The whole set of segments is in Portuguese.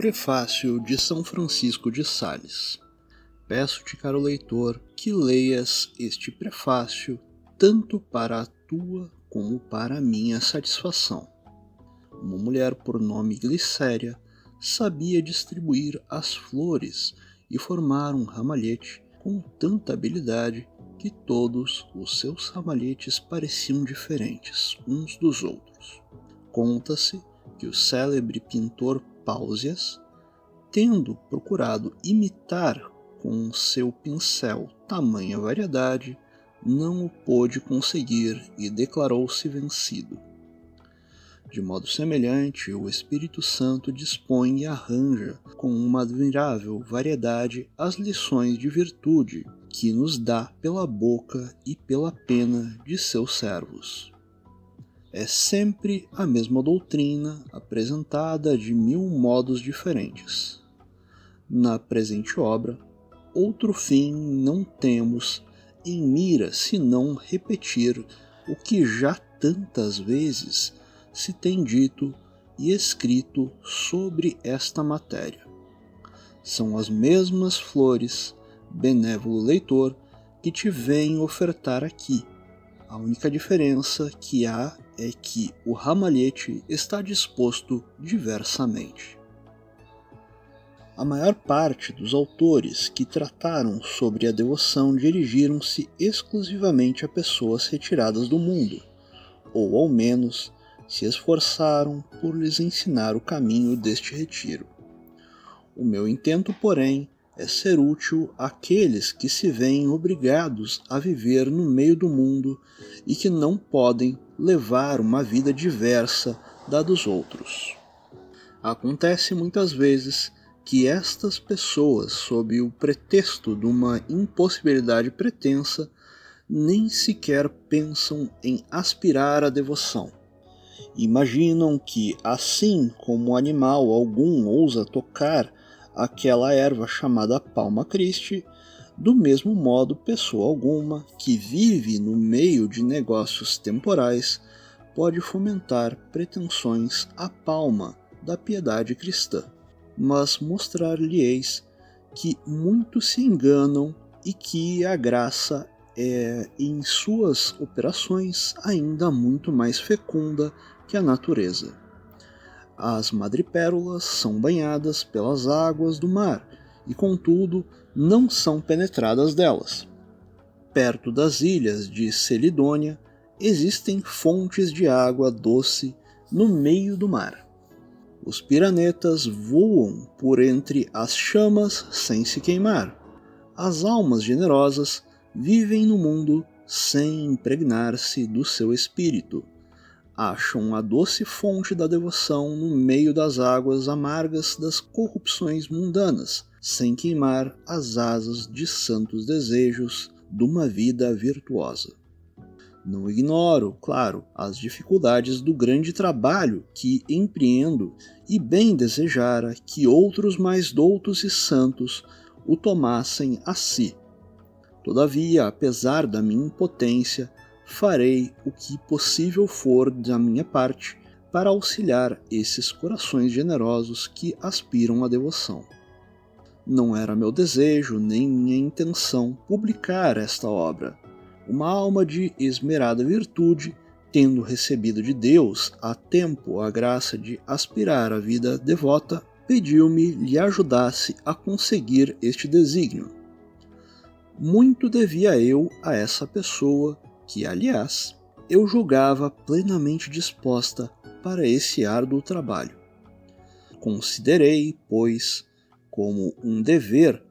Prefácio de São Francisco de Sales. Peço-te, caro leitor, que leias este prefácio tanto para a tua como para a minha satisfação. Uma mulher por nome Glicéria sabia distribuir as flores e formar um ramalhete com tanta habilidade que todos os seus ramalhetes pareciam diferentes uns dos outros. Conta-se que o célebre pintor Pausias, tendo procurado imitar com seu pincel tamanha variedade, não o pôde conseguir e declarou-se vencido. De modo semelhante, o Espírito Santo dispõe e arranja com uma admirável variedade as lições de virtude que nos dá pela boca e pela pena de seus servos. É sempre a mesma doutrina apresentada de 1000 modos diferentes. Na presente obra, outro fim não temos em mira senão repetir o que já tantas vezes se tem dito e escrito sobre esta matéria. São as mesmas flores, benévolo leitor, que te venho ofertar aqui. A única diferença que há é que o ramalhete está disposto diversamente. A maior parte dos autores que trataram sobre a devoção dirigiram-se exclusivamente a pessoas retiradas do mundo, ou ao menos se esforçaram por lhes ensinar o caminho deste retiro. O meu intento, porém, é ser útil àqueles que se veem obrigados a viver no meio do mundo e que não podem levar uma vida diversa da dos outros. Acontece muitas vezes que estas pessoas, sob o pretexto de uma impossibilidade pretensa, nem sequer pensam em aspirar à devoção. Imaginam que, assim como animal algum ousa tocar aquela erva chamada Palma Christi, do mesmo modo pessoa alguma que vive no meio de negócios temporais pode fomentar pretensões à palma da piedade cristã. Mas mostrar-lhe-eis que muitos se enganam e que a graça é, em suas operações, ainda muito mais fecunda que a natureza. As madrepérolas são banhadas pelas águas do mar e, contudo, não são penetradas delas. Perto das ilhas de Celidônia existem fontes de água doce no meio do mar. Os piranetas voam por entre as chamas sem se queimar. As almas generosas vivem no mundo sem impregnar-se do seu espírito. Acham a doce fonte da devoção no meio das águas amargas das corrupções mundanas, sem queimar as asas de santos desejos de uma vida virtuosa. Não ignoro, claro, as dificuldades do grande trabalho que empreendo e bem desejara que outros mais doutos e santos o tomassem a si. Todavia, apesar da minha impotência, farei o que possível for da minha parte para auxiliar esses corações generosos que aspiram à devoção. Não era meu desejo nem minha intenção publicar esta obra. Uma alma de esmerada virtude, tendo recebido de Deus há tempo a graça de aspirar à vida devota, pediu-me lhe ajudasse a conseguir este desígnio. Muito devia eu a essa pessoa, que, aliás, eu julgava plenamente disposta para esse árduo trabalho. Considerei, pois, como um dever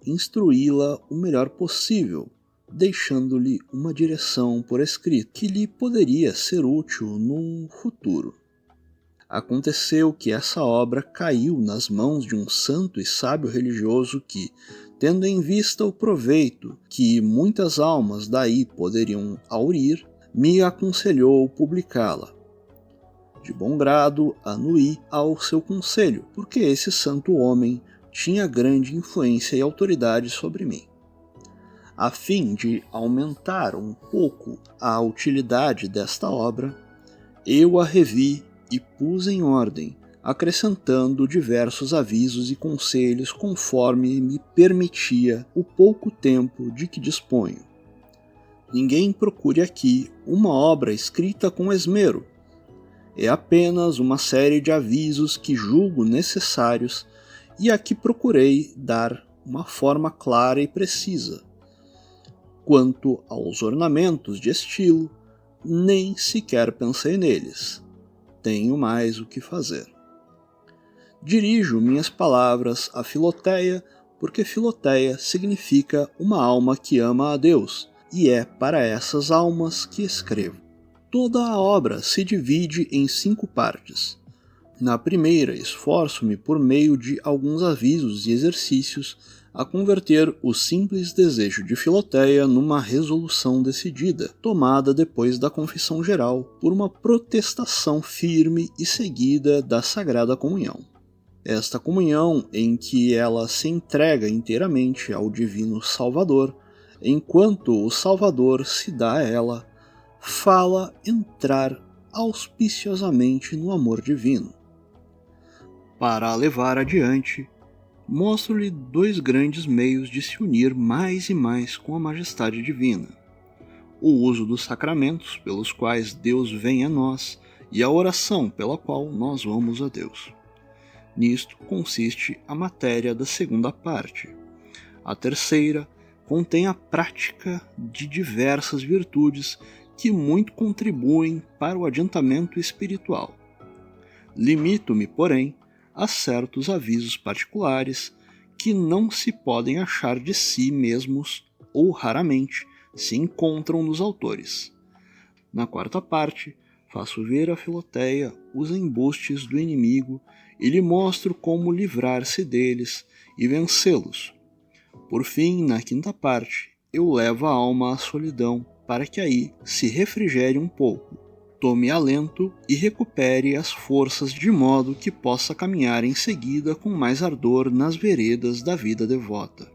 instruí-la o melhor possível, deixando-lhe uma direção por escrito que lhe poderia ser útil num futuro. Aconteceu que essa obra caiu nas mãos de um santo e sábio religioso que, tendo em vista o proveito que muitas almas daí poderiam aurir, me aconselhou publicá-la. De bom grado anuí ao seu conselho, porque esse santo homem tinha grande influência e autoridade sobre mim. A fim de aumentar um pouco a utilidade desta obra, eu a revi e pus em ordem, acrescentando diversos avisos e conselhos conforme me permitia o pouco tempo de que disponho. Ninguém procure aqui uma obra escrita com esmero. É apenas uma série de avisos que julgo necessários e a que procurei dar uma forma clara e precisa. Quanto aos ornamentos de estilo, nem sequer pensei neles. Tenho mais o que fazer. Dirijo minhas palavras a Filoteia, porque Filoteia significa uma alma que ama a Deus, e é para essas almas que escrevo. Toda a obra se divide em 5 partes. Na primeira, esforço-me por meio de alguns avisos e exercícios a converter o simples desejo de Filoteia numa resolução decidida, tomada depois da confissão geral por uma protestação firme e seguida da Sagrada Comunhão. Esta comunhão em que ela se entrega inteiramente ao Divino Salvador, enquanto o Salvador se dá a ela, fala entrar auspiciosamente no amor divino. Para a levar adiante, mostro-lhe 2 grandes meios de se unir mais e mais com a majestade divina: o uso dos sacramentos pelos quais Deus vem a nós e a oração pela qual nós vamos a Deus. Nisto consiste a matéria da segunda parte. A terceira contém a prática de diversas virtudes que muito contribuem para o adiantamento espiritual. Limito-me, porém, a certos avisos particulares que não se podem achar de si mesmos ou raramente se encontram nos autores. Na quarta parte, faço ver a Filoteia os embustes do inimigo e lhe mostro como livrar-se deles e vencê-los. Por fim, na quinta parte, eu levo a alma à solidão para que aí se refrigere um pouco, tome alento e recupere as forças de modo que possa caminhar em seguida com mais ardor nas veredas da vida devota.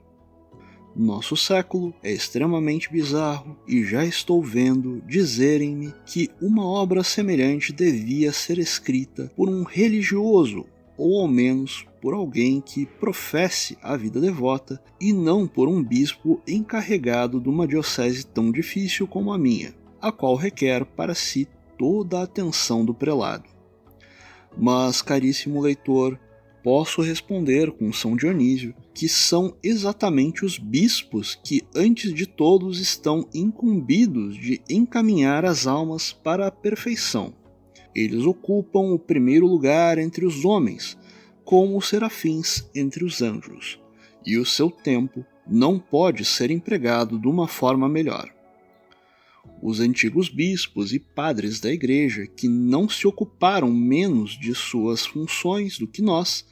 Nosso século é extremamente bizarro e já estou vendo dizerem-me que uma obra semelhante devia ser escrita por um religioso, ou ao menos por alguém que professe a vida devota e não por um bispo encarregado de uma diocese tão difícil como a minha, a qual requer para si toda a atenção do prelado. Mas, caríssimo leitor, posso responder com São Dionísio que são exatamente os bispos que, antes de todos, estão incumbidos de encaminhar as almas para a perfeição. Eles ocupam o primeiro lugar entre os homens, como os serafins entre os anjos, e o seu tempo não pode ser empregado de uma forma melhor. Os antigos bispos e padres da Igreja, que não se ocuparam menos de suas funções do que nós,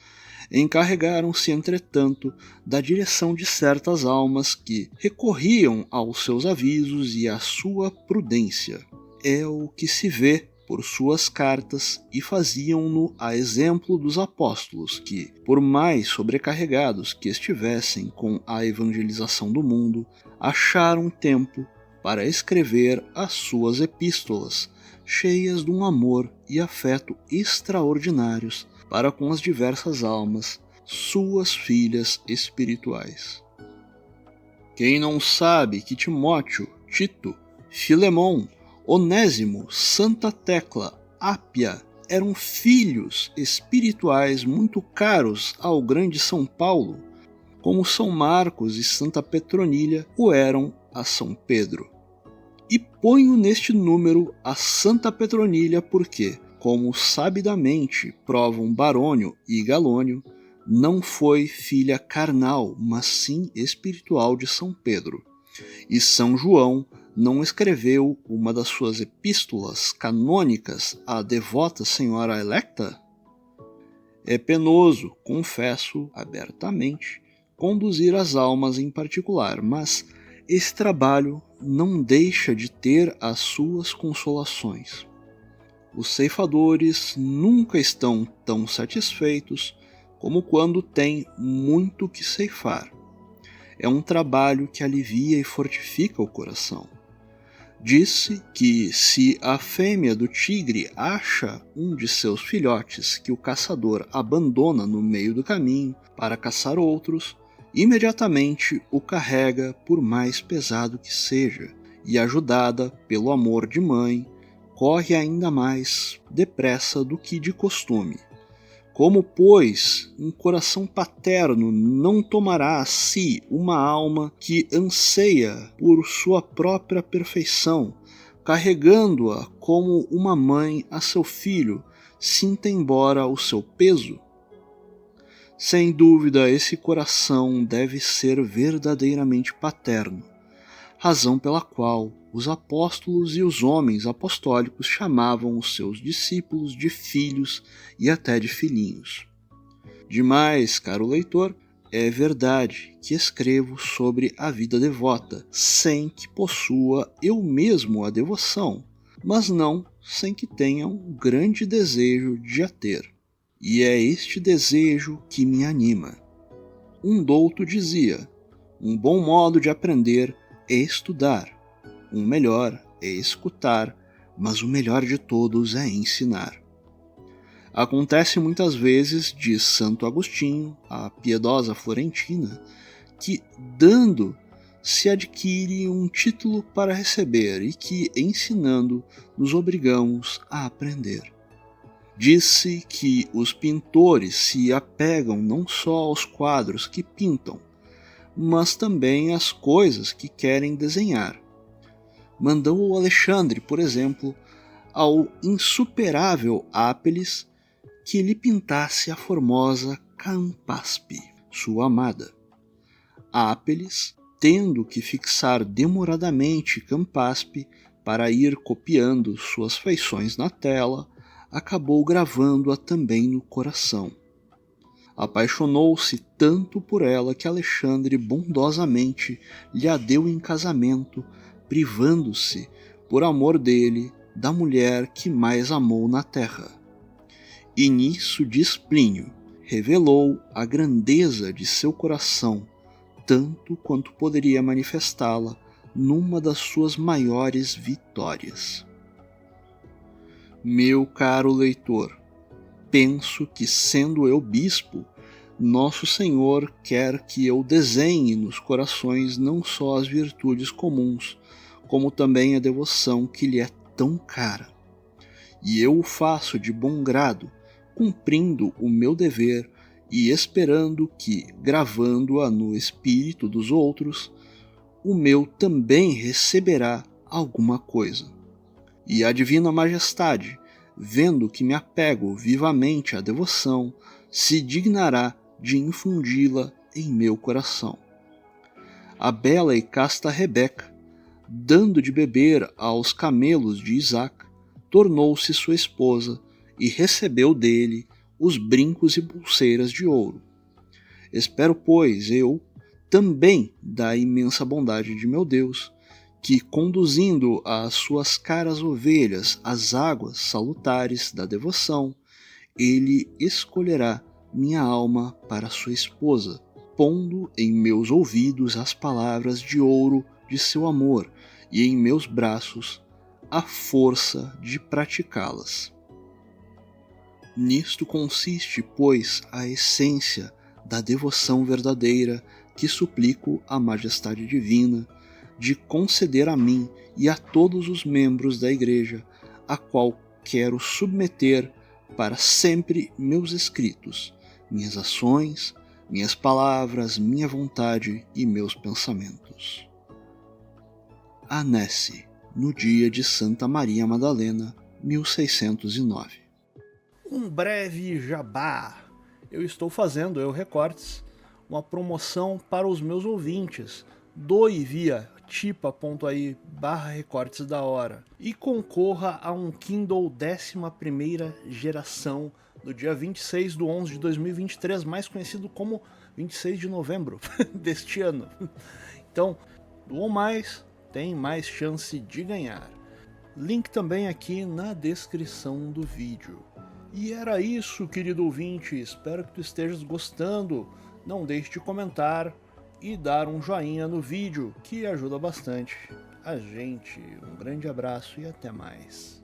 encarregaram-se, entretanto, da direção de certas almas que recorriam aos seus avisos e à sua prudência. É o que se vê por suas cartas e faziam-no a exemplo dos apóstolos que, por mais sobrecarregados que estivessem com a evangelização do mundo, acharam tempo para escrever as suas epístolas, cheias de um amor e afeto extraordinários para com as diversas almas, suas filhas espirituais. Quem não sabe que Timóteo, Tito, Filemão, Onésimo, Santa Tecla, Ápia eram filhos espirituais muito caros ao grande São Paulo, como São Marcos e Santa Petronilha o eram a São Pedro. E ponho neste número a Santa Petronilha porque, como sabidamente provam Barônio e Galônio, não foi filha carnal, mas sim espiritual de São Pedro. E São João não escreveu uma das suas epístolas canônicas à devota Senhora Electa? É penoso, confesso abertamente, conduzir as almas em particular, mas esse trabalho não deixa de ter as suas consolações. Os ceifadores nunca estão tão satisfeitos como quando têm muito que ceifar. É um trabalho que alivia e fortifica o coração. Disse que se a fêmea do tigre acha um de seus filhotes que o caçador abandona no meio do caminho para caçar outros, imediatamente o carrega por mais pesado que seja, e ajudada pelo amor de mãe, corre ainda mais depressa do que de costume. Como, pois, um coração paterno não tomará a si uma alma que anseia por sua própria perfeição, carregando-a como uma mãe a seu filho, sinta embora o seu peso? Sem dúvida, esse coração deve ser verdadeiramente paterno, razão pela qual os apóstolos e os homens apostólicos chamavam os seus discípulos de filhos e até de filhinhos. Demais, caro leitor, é verdade que escrevo sobre a vida devota, sem que possua eu mesmo a devoção, mas não sem que tenha um grande desejo de a ter. E é este desejo que me anima. Um douto dizia: um bom modo de aprender é estudar, um melhor é escutar, mas o melhor de todos é ensinar. Acontece muitas vezes, diz Santo Agostinho, a piedosa florentina, que dando se adquire um título para receber e que, ensinando, nos obrigamos a aprender. Diz-se que os pintores se apegam não só aos quadros que pintam, mas também às coisas que querem desenhar. Mandou Alexandre, por exemplo, ao insuperável Ápeles que lhe pintasse a formosa Campaspe, sua amada. Ápeles, tendo que fixar demoradamente Campaspe para ir copiando suas feições na tela, acabou gravando-a também no coração. Apaixonou-se tanto por ela que Alexandre bondosamente lhe a deu em casamento, privando-se, por amor dele, da mulher que mais amou na terra. E nisso, diz Plínio, revelou a grandeza de seu coração, tanto quanto poderia manifestá-la numa das suas maiores vitórias. Meu caro leitor, penso que, sendo eu bispo, Nosso Senhor quer que eu desenhe nos corações não só as virtudes comuns, como também a devoção que lhe é tão cara. E eu o faço de bom grado, cumprindo o meu dever e esperando que, gravando-a no espírito dos outros, o meu também receberá alguma coisa. E a Divina Majestade, vendo que me apego vivamente à devoção, se dignará de infundi-la em meu coração. A bela e casta Rebeca, dando de beber aos camelos de Isaac, tornou-se sua esposa e recebeu dele os brincos e pulseiras de ouro. Espero, pois, eu, também da imensa bondade de meu Deus, que, conduzindo as suas caras ovelhas às águas salutares da devoção, ele escolherá minha alma para sua esposa, pondo em meus ouvidos as palavras de ouro de seu amor e em meus braços a força de praticá-las. Nisto consiste, pois, a essência da devoção verdadeira que suplico à Majestade Divina de conceder a mim e a todos os membros da Igreja, a qual quero submeter para sempre meus escritos, minhas ações, minhas palavras, minha vontade e meus pensamentos. Annecy, no dia de Santa Maria Madalena, 1609. Um breve jabá. Eu estou fazendo, Recortes, uma promoção para os meus ouvintes. Doe via tipa.ai/recortes da hora e concorra a um Kindle 11ª geração do dia 26 de 11 de 2023, mais conhecido como 26 de novembro deste ano. Então, doou mais, tem mais chance de ganhar. Link também aqui na descrição do vídeo. E era isso, querido ouvinte, espero que tu estejas gostando. Não deixe de comentar e dar um joinha no vídeo, que ajuda bastante. a gente. Um grande abraço e até mais.